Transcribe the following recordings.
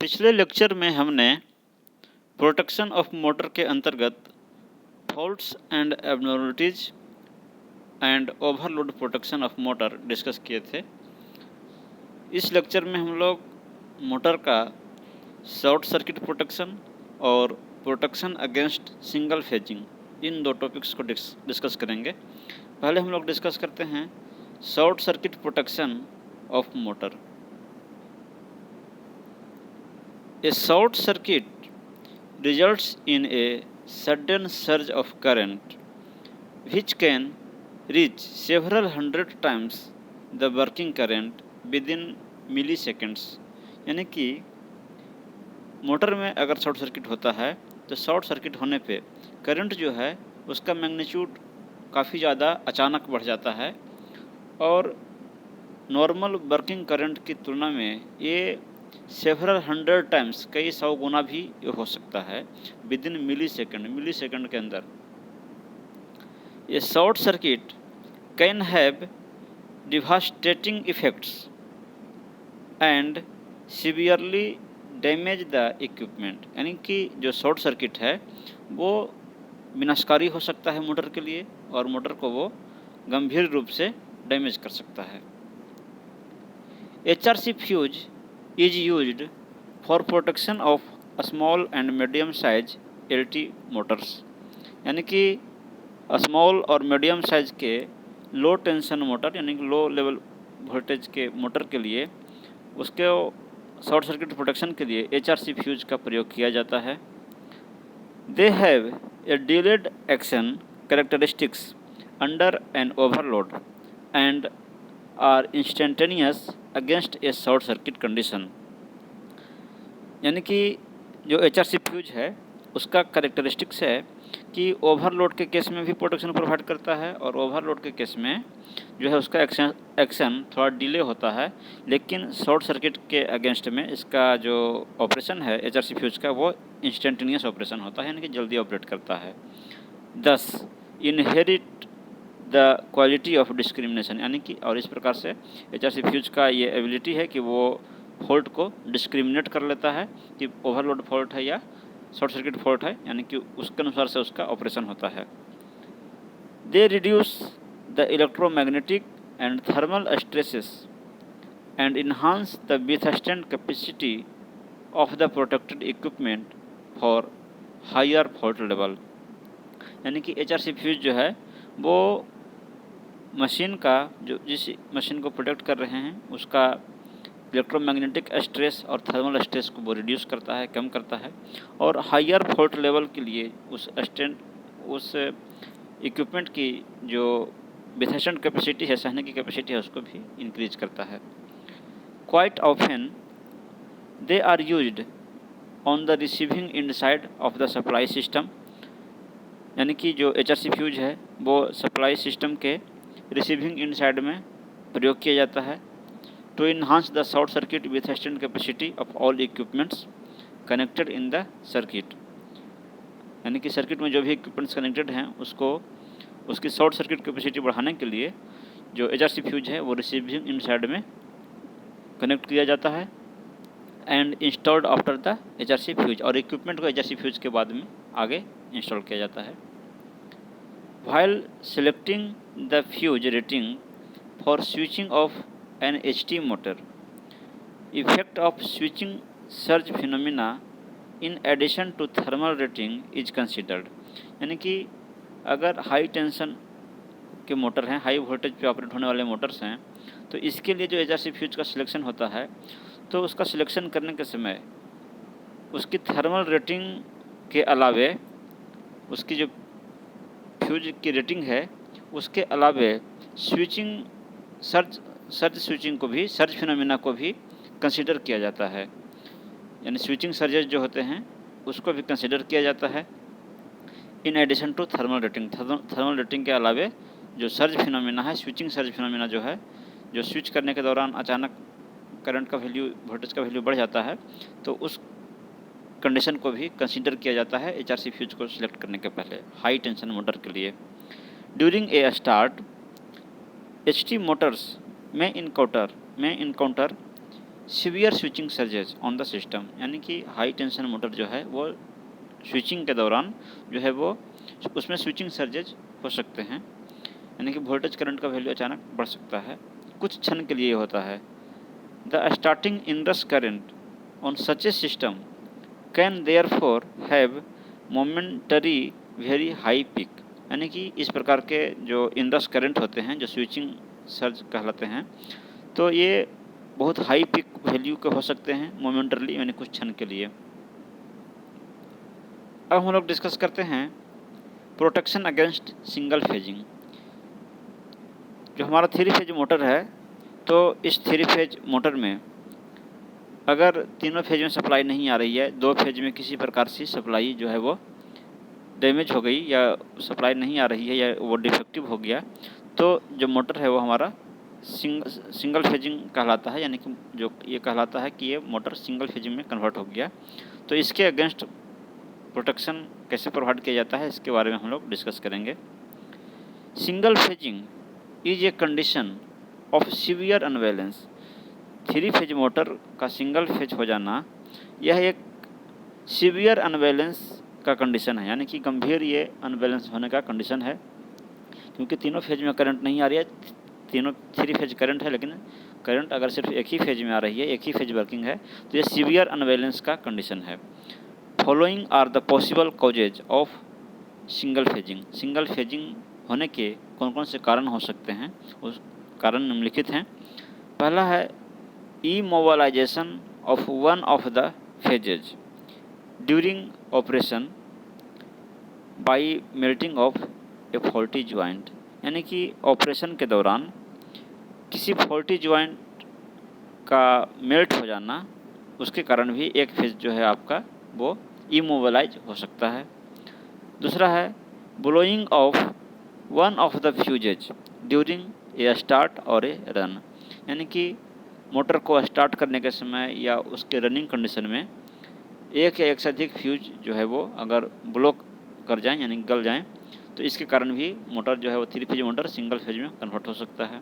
पिछले लेक्चर में हमने प्रोटेक्शन ऑफ मोटर के अंतर्गत faults and abnormalities and overload protection of motor discuss किए थे। इस लेक्चर में हम लोग मोटर का शॉर्ट सर्किट प्रोटेक्शन और प्रोटेक्शन अगेंस्ट सिंगल फेजिंग इन दो टॉपिक्स को डिस्कस करेंगे। पहले हम लोग डिस्कस करते हैं short circuit protection of motor. A short circuit results in a sudden surge of current which can reach several hundred times the working current within milliseconds। यानी कि मोटर में अगर शॉर्ट सर्किट होता है तो शॉर्ट सर्किट होने पे current जो है उसका मैग्नीट्यूड काफ़ी ज़्यादा अचानक बढ़ जाता है और नॉर्मल वर्किंग करंट की तुलना में ये सेवरल 100 टाइम्स कई 100 गुना भी हो सकता है विद इन मिली सेकेंड के अंदर। ये short circuit can have devastating effects and severely damage the equipment. यानी कि जो शॉर्ट सर्किट है वो विनाशकारी हो सकता है मोटर के लिए और मोटर को वो गंभीर रूप से डैमेज कर सकता है। HRC fuse is used for protection of small and medium size LT motors। यानी कि स्मॉल और मीडियम साइज के लो टेंशन मोटर यानी कि लो लेवल वोल्टेज के मोटर के लिए उसके शॉर्ट सर्किट प्रोटेक्शन के लिए HRC फ्यूज का प्रयोग किया जाता है। They have a delayed action characteristics under an overload and are instantaneous against a short circuit condition. यानी कि जो HRC फ्यूज है उसका कैरेक्टरिस्टिक्स है कि ओवरलोड के केस में भी प्रोटेक्शन प्रोवाइड करता है और ओवरलोड के केस में जो है उसका एक्शन थोड़ा डिले होता है, लेकिन शॉर्ट सर्किट के अगेंस्ट में इसका जो ऑपरेशन है HRC फ्यूज का वो इंस्टेंटेनियस ऑपरेशन होता है, यानी कि जल्दी ऑपरेट करता है। दस inherit the quality of discrimination. यानी कि और इस प्रकार से HRC फ्यूज का ये एबिलिटी है कि वो फॉल्ट को डिस्क्रिमिनेट कर लेता है कि ओवरलोड फॉल्ट है या शॉर्ट सर्किट फॉल्ट है, यानी कि उसके अनुसार से उसका ऑपरेशन होता है। They reduce the electromagnetic and thermal stresses and enhance the withstand capacity of the protected equipment for higher fault level. यानी कि HRC फ्यूज जो है वो मशीन का जो जिस मशीन को प्रोटेक्ट कर रहे हैं उसका इलेक्ट्रोमैग्नेटिक स्ट्रेस और थर्मल स्ट्रेस को वो रिड्यूस करता है, कम करता है, और हायर फॉल्ट लेवल के लिए उस इक्विपमेंट की जो विथस्टैंड कैपेसिटी है, सहने की कैपेसिटी है, उसको भी इंक्रीज करता है। Quite often they are used on the receiving end side of the supply system. यानी कि जो HRC फ्यूज है वो सप्लाई सिस्टम के रिसीविंग इंड साइड में प्रयोग किया जाता है to enhance the short circuit withstand capacity of all equipments connected in the circuit. यानी कि सर्किट में जो भी इक्विपमेंट्स कनेक्टेड हैं उसको उसकी शॉर्ट सर्किट कैपेसिटी बढ़ाने के लिए जो HRC फ्यूज है वो रिसीविंग इंड साइड में कनेक्ट किया जाता है and installed after the HRC fuse, और इक्विपमेंट को HRC फ्यूज के बाद में आगे इंस्टॉल किया जाता है। While selecting the fuse rating for switching of an HT motor, effect of switching surge phenomena in addition to thermal rating is considered। यानी कि अगर हाई टेंशन के मोटर हैं, हाई वोल्टेज पे ऑपरेट होने वाले मोटर्स हैं, तो इसके लिए जो HRC फ्यूज का सिलेक्शन होता है तो उसका सिलेक्शन करने के समय उसकी थर्मल रेटिंग के अलावे उसकी जो फ्यूज की रेटिंग है उसके अलावे स्विचिंग सर्ज स्विचिंग को भी, सर्ज फिनोमिना को भी कंसीडर किया जाता है। यानी स्विचिंग सर्जेस जो होते हैं उसको भी कंसीडर किया जाता है in addition to thermal rating. Thermal rating के अलावे जो सर्ज फिनोमिना है, स्विचिंग सर्ज फिनोमिना जो है, जो स्विच करने के दौरान अचानक करंट का वैल्यू, वोल्टेज का वैल्यू बढ़ जाता है, तो उस कंडीशन को भी कंसीडर किया जाता है HRC फ्यूज को सिलेक्ट करने के पहले हाई टेंशन मोटर के लिए। During a start HT motors में encounter severe switching surges on the system, यानी कि हाई टेंशन मोटर जो है वो स्विचिंग के दौरान जो है वो उसमें स्विचिंग सर्जेज हो सकते हैं, यानी कि वोल्टेज करंट का वैल्यू अचानक बढ़ सकता है, कुछ क्षण के लिए होता है। The starting inrush current on such A system can therefore have momentary very high peak, यानी कि इस प्रकार के जो इनरश करंट होते हैं जो स्विचिंग सर्ज कहलाते हैं, तो ये बहुत हाई पीक वैल्यू के हो सकते हैं मोमेंटरली, यानी कुछ क्षण के लिए। अब हम लोग डिस्कस करते हैं प्रोटेक्शन अगेंस्ट सिंगल फेजिंग। जो हमारा 3 फेज मोटर है, तो इस 3 फेज मोटर में अगर तीनों फेज में सप्लाई नहीं आ रही है, 2 फेज में किसी प्रकार से सप्लाई जो है वो डैमेज हो गई या सप्लाई नहीं आ रही है या वो डिफेक्टिव हो गया, तो जो मोटर है वो हमारा सिंगल फेजिंग कहलाता है, यानी कि जो ये कहलाता है कि ये मोटर सिंगल फेजिंग में कन्वर्ट हो गया। तो इसके अगेंस्ट प्रोटेक्शन कैसे प्रोवाइड किया जाता है, इसके बारे में हम लोग डिस्कस करेंगे। Single phasing is a condition of severe unbalance. 3 phase motor का सिंगल फेज हो जाना यह एक सीवियर अनबैलेंस का कंडीशन है, यानी कि गंभीर ये अनबैलेंस होने का कंडीशन है, क्योंकि तीनों फेज में करंट नहीं आ रही है, तीनों 3 फेज करंट है, लेकिन करंट अगर सिर्फ एक ही फेज में आ रही है, एक ही फेज वर्किंग है, तो ये सीवियर अनबैलेंस का कंडीशन है। Following are the possible causes of single phasing. Single phasing होने के कौन कौन से कारण हो सकते हैं, उस कारण निम्नलिखित हैं। पहला है immobilisation of one of the phases during operation by melting of a faulty joint, यानी कि ऑपरेशन के दौरान किसी फॉल्टी ज्वाइंट का मेल्ट हो जाना, उसके कारण भी एक फेज जो है आपका वो इमोबिलाइज हो सकता है। दूसरा है blowing of one of the fuses during a start और ए रन, यानी कि मोटर को स्टार्ट करने के समय या उसके रनिंग कंडीशन में एक या एक से अधिक फ्यूज जो है वो अगर ब्लॉक कर जाएं यानी गल जाएं, तो इसके कारण भी मोटर जो है वो 3 फेज मोटर सिंगल फेज में कन्वर्ट हो सकता है।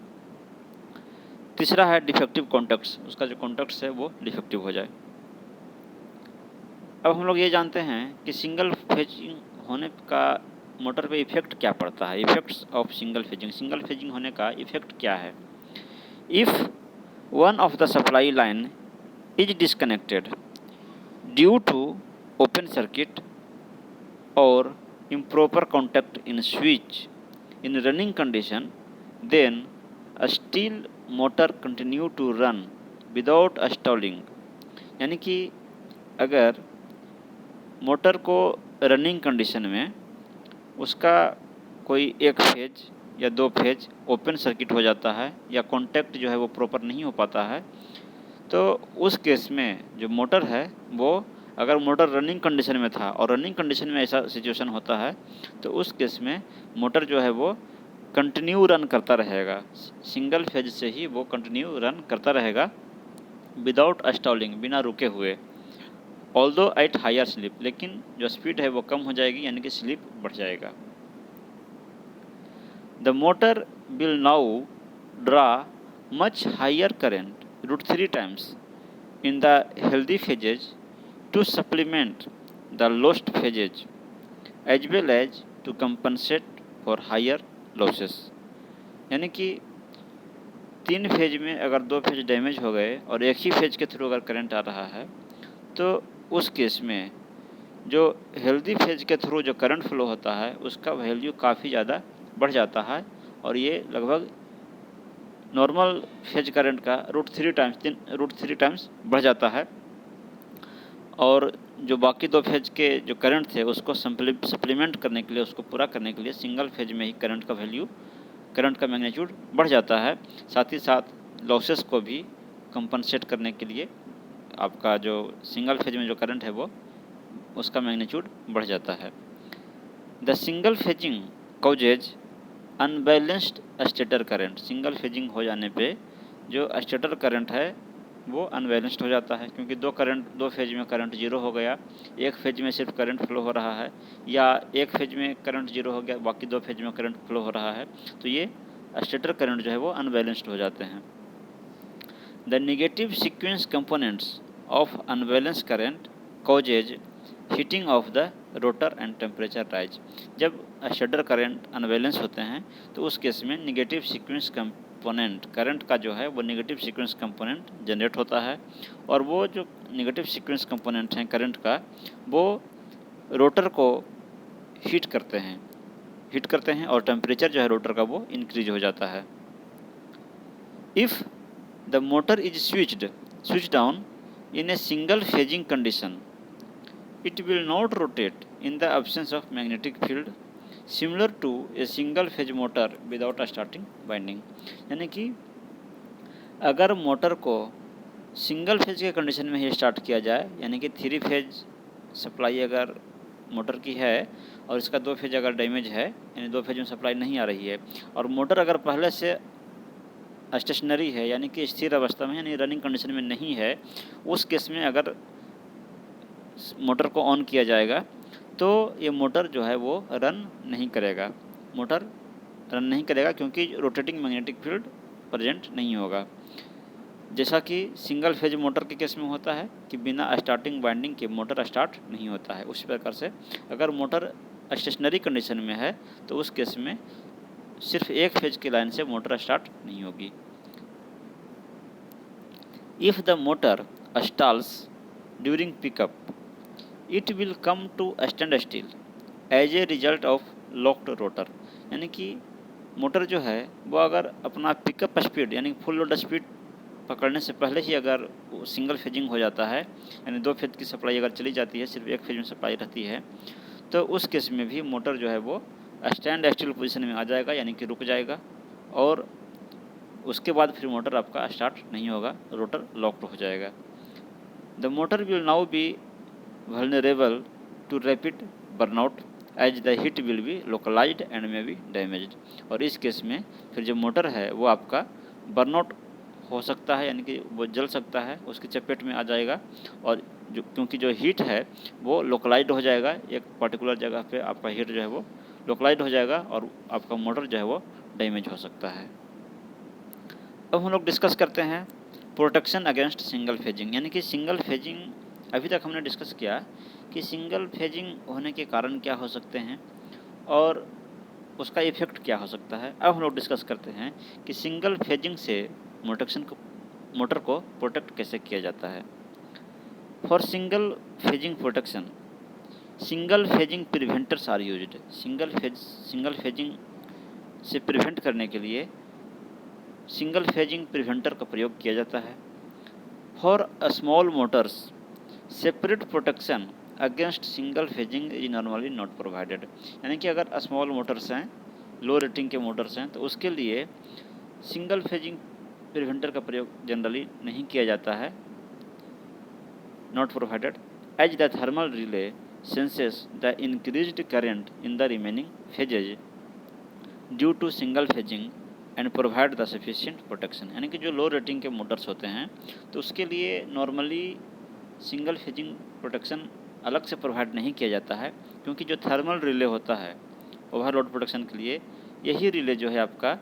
तीसरा है डिफेक्टिव कॉन्टैक्ट्स, उसका जो कॉन्टैक्ट्स है वो डिफेक्टिव हो जाए। अब हम लोग ये जानते हैं कि सिंगल फेजिंग होने का मोटर पे इफेक्ट क्या पड़ता है। Effects of single phasing, single phasing होने का इफेक्ट क्या है। If one of the supply line is disconnected due to open circuit और improper contact in switch in running condition, then a still motor continue to run without stalling, यानी कि अगर motor को running condition में उसका कोई एक phase या 2 फेज ओपन सर्किट हो जाता है या कॉन्टैक्ट जो है वो प्रॉपर नहीं हो पाता है, तो उस केस में जो मोटर है वो, अगर मोटर रनिंग कंडीशन में था और रनिंग कंडीशन में ऐसा सिचुएशन होता है, तो उस केस में मोटर जो है वो कंटिन्यू रन करता रहेगा, सिंगल फेज से ही वो कंटिन्यू रन करता रहेगा विदाउट स्टॉलिंग, बिना रुके हुए। ऑल्दो एट हायर स्लिप, लेकिन जो स्पीड है वो कम हो जाएगी, यानी कि स्लिप बढ़ जाएगा। The motor will now draw much higher current √3 times in the healthy phases to supplement the lost phases as well as to compensate for higher losses, यानी कि 3 फेज में अगर 2 फेज डैमेज हो गए और एक ही फेज के थ्रू अगर करंट आ रहा है, तो उस केस में जो हेल्दी फेज के थ्रू जो करंट फ्लो होता है उसका वैल्यू काफ़ी ज़्यादा बढ़ जाता है, और ये लगभग नॉर्मल फेज करंट का √3 टाइम्स बढ़ जाता है। और जो बाकी 2 फेज के जो करंट थे उसको सप्लीमेंट करने के लिए, उसको पूरा करने के लिए सिंगल फेज में ही करंट का वैल्यू, करंट का मैग्नीट्यूड बढ़ जाता है। साथ ही साथ लॉसेस को भी कंपनसेट करने के लिए आपका जो सिंगल फेज में जो करंट है वो, उसका मैग्नीट्यूड बढ़ जाता है। The single phasing causes unbalanced stator current, single phasing हो जाने पे जो स्टेटर करंट है वो अनबैलेंस्ड हो जाता है, क्योंकि 2 फेज में करंट 0 हो गया, एक फेज में सिर्फ करंट फ्लो हो रहा है, या एक फेज में करंट 0 हो गया, बाकी 2 फेज में करंट फ्लो हो रहा है, तो ये स्टेटर करंट जो है वो अनबैलेंस्ड हो जाते हैं। The negative sequence components of unbalance current causes heating of the rotor and temperature rise. जब शटर करंट अनबैलेंस होते हैं तो उस केस में नेगेटिव सीक्वेंस कंपोनेंट करंट का जो है वो नेगेटिव सीक्वेंस कंपोनेंट जनरेट होता है, और वो जो नेगेटिव सीक्वेंस कंपोनेंट हैं करंट का, वो रोटर को हीट करते हैं और टेम्परेचर जो है रोटर का वो इंक्रीज हो जाता है। If the motor is switched on in a single phasing condition, it will not rotate in the absence of magnetic field similar to a single phase motor without a starting winding। यानी कि अगर motor को single phase के condition में ही start किया जाए, यानी कि 3 फेज सप्लाई अगर मोटर की है और इसका 2 फेज अगर डैमेज है, यानी 2 फेज में सप्लाई नहीं आ रही है, और मोटर अगर पहले से स्टेशनरी है यानी कि स्थिर अवस्था में यानी रनिंग कंडीशन में नहीं है, उस केस में अगर मोटर को ऑन किया जाएगा तो ये मोटर जो है वो रन नहीं करेगा, क्योंकि रोटेटिंग मैग्नेटिक फील्ड प्रेजेंट नहीं होगा। जैसा कि सिंगल फेज मोटर के केस में होता है कि बिना स्टार्टिंग वाइंडिंग के मोटर स्टार्ट नहीं होता है, उसी प्रकार से अगर मोटर स्टेशनरी कंडीशन में है तो उस केस में सिर्फ एक फेज की लाइन से मोटर स्टार्ट नहीं होगी। If the motor stalls during pickup it will come to standstill as a result of locked rotor. यानी कि मोटर जो है वो अगर अपना पिकअप स्पीड यानी फुल लोड स्पीड पकड़ने से पहले ही अगर सिंगल फेजिंग हो जाता है, यानी 2 फेज की सप्लाई अगर चली जाती है, सिर्फ 1 फेज में सप्लाई रहती है, तो उस केस में भी मोटर जो है वो स्टैंड स्टिल पोजीशन में आ जाएगा, यानी कि रुक जाएगा, और उसके बाद फिर मोटर आपका स्टार्ट नहीं होगा, रोटर लॉक्ड हो जाएगा। The motor will now be vulnerable to rapid burnout as the heat will be localised and may be damaged. और इस केस में फिर जो मोटर है वो आपका बर्नआउट हो सकता है, यानी कि वो जल सकता है, उसकी चपेट में आ जाएगा, और क्योंकि जो हीट है वो लोकलाइज्ड हो जाएगा, एक पर्टिकुलर जगह पे आपका हीट जो है वो लोकलाइज्ड हो जाएगा और आपका मोटर जो है वो डैमेज हो सकता है। अब हम लोग डिस्कस करते हैं प्रोटेक्शन अगेंस्ट सिंगल फेजिंग। यानी कि सिंगल फेजिंग अभी तक हमने डिस्कस किया कि सिंगल फेजिंग होने के कारण क्या हो सकते हैं और उसका इफेक्ट क्या हो सकता है। अब हम लोग डिस्कस करते हैं कि सिंगल फेजिंग से मोटर को प्रोटेक्ट कैसे किया जाता है। For single phasing protection single phasing preventers are used. Single phasing से प्रिवेंट करने के लिए सिंगल फेजिंग प्रिवेंटर का प्रयोग किया जाता है। For small Motors separate protection against single phasing is normally not provided. यानी कि अगर स्मॉल मोटर्स हैं, लो रेटिंग के मोटर्स हैं, तो उसके लिए सिंगल फेजिंग प्रिवेंटर का प्रयोग जनरली नहीं किया जाता है, not provided, as the thermal relay senses the increased current in the remaining phases due to single phasing and provide the sufficient protection. यानी कि जो लो रेटिंग के मोटर्स होते हैं तो उसके लिए नॉर्मली सिंगल फेजिंग प्रोटेक्शन अलग से प्रोवाइड नहीं किया जाता है, क्योंकि जो थर्मल रिले होता है ओवरलोड प्रोटेक्शन के लिए, यही रिले जो है आपका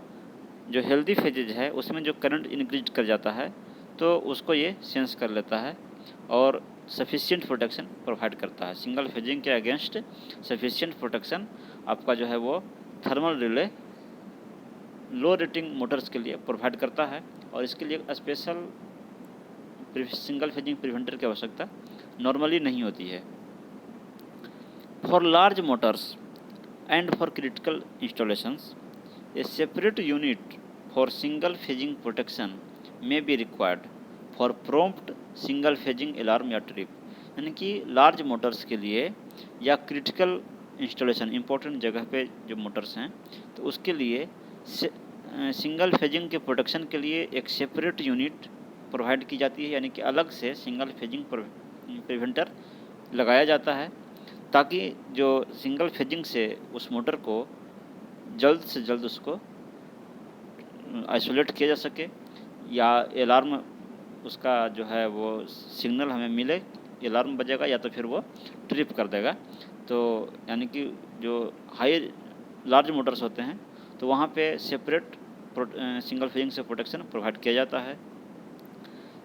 जो हेल्दी फेजेज है उसमें जो करंट इंक्रीज कर जाता है तो उसको ये सेंस कर लेता है और सफिशिएंट प्रोटेक्शन प्रोवाइड करता है। सिंगल फेजिंग के अगेंस्ट सफिशिएंट प्रोटेक्शन आपका जो है वो थर्मल रिले लो रेटिंग मोटर्स के लिए प्रोवाइड करता है, और इसके लिए स्पेशल सिंगल फेजिंग प्रिवेंटर की आवश्यकता नॉर्मली नहीं होती है। For large Motors and for critical installations A separate unit for single phasing protection may be required for prompt single phasing alarm या ट्रिप। यानी कि लार्ज मोटर्स के लिए या क्रिटिकल इंस्टॉलेशन इंपॉर्टेंट जगह पे जो मोटर्स हैं तो उसके लिए सिंगल फेजिंग के प्रोटेक्शन के लिए एक सेपरेट यूनिट प्रोवाइड की जाती है, यानी कि अलग से सिंगल फेजिंग प्रिवेंटर लगाया जाता है, ताकि जो सिंगल फेजिंग से उस मोटर को जल्द से जल्द उसको आइसोलेट किया जा सके, या अलार्म उसका जो है वो सिग्नल हमें मिले, अलार्म बजेगा या तो फिर वो ट्रिप कर देगा। तो यानी कि जो हाई लार्ज मोटर्स होते हैं तो वहाँ पे सेपरेट सिंगल फेजिंग से प्रोटेक्शन प्रोवाइड किया जाता है।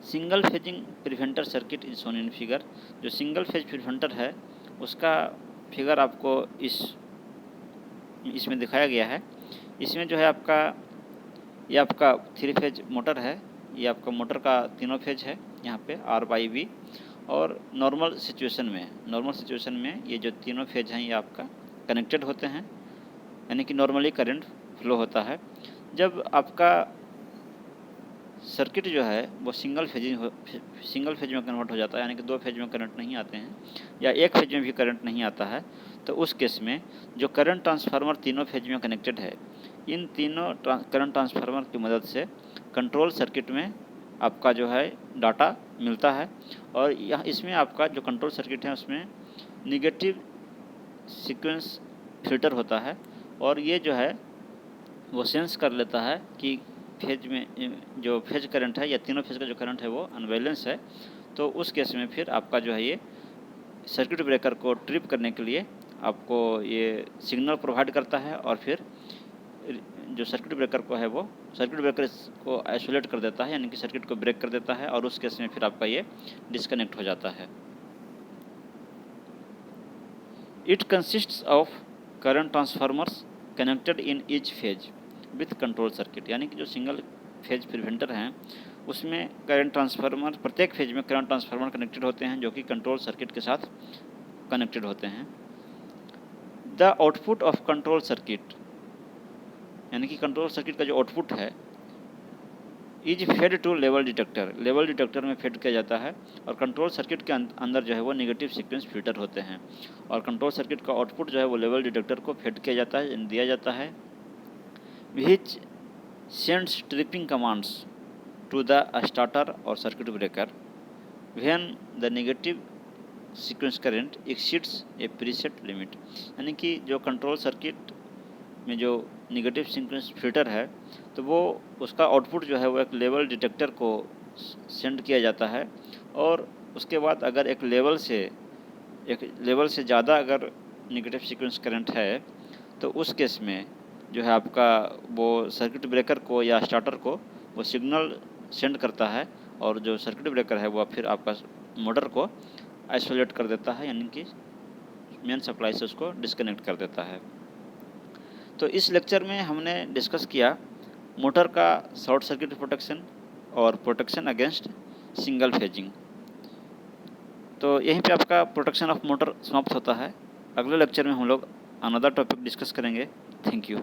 Single phasing preventer circuit is shown in figure. जो सिंगल फेज प्रिवेंटर है उसका फिगर आपको इसमें दिखाया गया है। इसमें जो है आपका ये आपका 3 फेज मोटर है, ये आपका मोटर का तीनों फेज है यहाँ पे R/V। और नॉर्मल सिचुएशन में ये जो तीनों फेज हैं ये आपका कनेक्टेड होते हैं, यानी कि नॉर्मली करंट फ्लो होता है। जब आपका सर्किट जो है वो सिंगल फेज में कन्वर्ट हो जाता है, यानी कि 2 फेज में करंट नहीं आते हैं या 1 फेज में भी करंट नहीं आता है, तो उस केस में जो करंट ट्रांसफार्मर तीनों फेज में कनेक्टेड है, इन तीनों करंट ट्रांसफार्मर की मदद से कंट्रोल सर्किट में आपका जो है डाटा मिलता है। और यह इसमें आपका जो कंट्रोल सर्किट है उसमें निगेटिव सीक्वेंस फिल्टर होता है, और ये जो है वो सेंस कर लेता है कि फेज में जो फेज करंट है या तीनों फेज का जो करंट है वो अनबैलेंस है। तो उस केस में फिर आपका जो है ये सर्किट ब्रेकर को ट्रिप करने के लिए आपको ये सिग्नल प्रोवाइड करता है, और फिर जो सर्किट ब्रेकर को है वो सर्किट ब्रेकर को आइसोलेट कर देता है, यानी कि सर्किट को ब्रेक कर देता है, और उस केस में फिर आपका ये डिस्कनेक्ट हो जाता है। It consists of current transformers connected in each phase with control circuit, यानी कि जो सिंगल फेज प्रिवेंटर हैं उसमें करंट ट्रांसफार्मर प्रत्येक फेज में करंट ट्रांसफार्मर कनेक्टेड होते हैं जो कि कंट्रोल सर्किट के साथ कनेक्टेड होते हैं। The output of control circuit, यानी कि कंट्रोल सर्किट का जो आउटपुट है, is fed to level detector में फेड किया जाता है, और कंट्रोल सर्किट के अंदर जो है वो नेगेटिव सीक्वेंस फिल्टर होते हैं, और कंट्रोल सर्किट का आउटपुट जो है वो लेवल डिटेक्टर को फेड किया जाता है, दिया जाता है, which sends tripping commands to the starter or circuit breaker when the negative sequence current exceeds a preset limit। यानी कि जो कंट्रोल सर्किट में जो निगेटिव सीक्वेंस फिल्टर है तो वो उसका आउटपुट जो है वो एक लेवल डिटेक्टर को सेंड किया जाता है, और उसके बाद अगर एक लेवल से ज़्यादा अगर निगेटिव सीक्वेंस करंट है तो उस केस में जो है आपका वो सर्किट ब्रेकर को या स्टार्टर को वो सिग्नल सेंड करता है, और जो सर्किट ब्रेकर है वो फिर आपका मोटर को आइसोलेट कर देता है, यानी कि मेन सप्लाई से उसको डिस्कनेक्ट कर देता है। तो इस लेक्चर में हमने डिस्कस किया मोटर का शॉर्ट सर्किट प्रोटेक्शन और प्रोटेक्शन अगेंस्ट सिंगल फेजिंग। तो यहीं पे आपका प्रोटेक्शन ऑफ मोटर समाप्त होता है। अगले लेक्चर में हम लोग अनदर टॉपिक डिस्कस करेंगे। Thank you.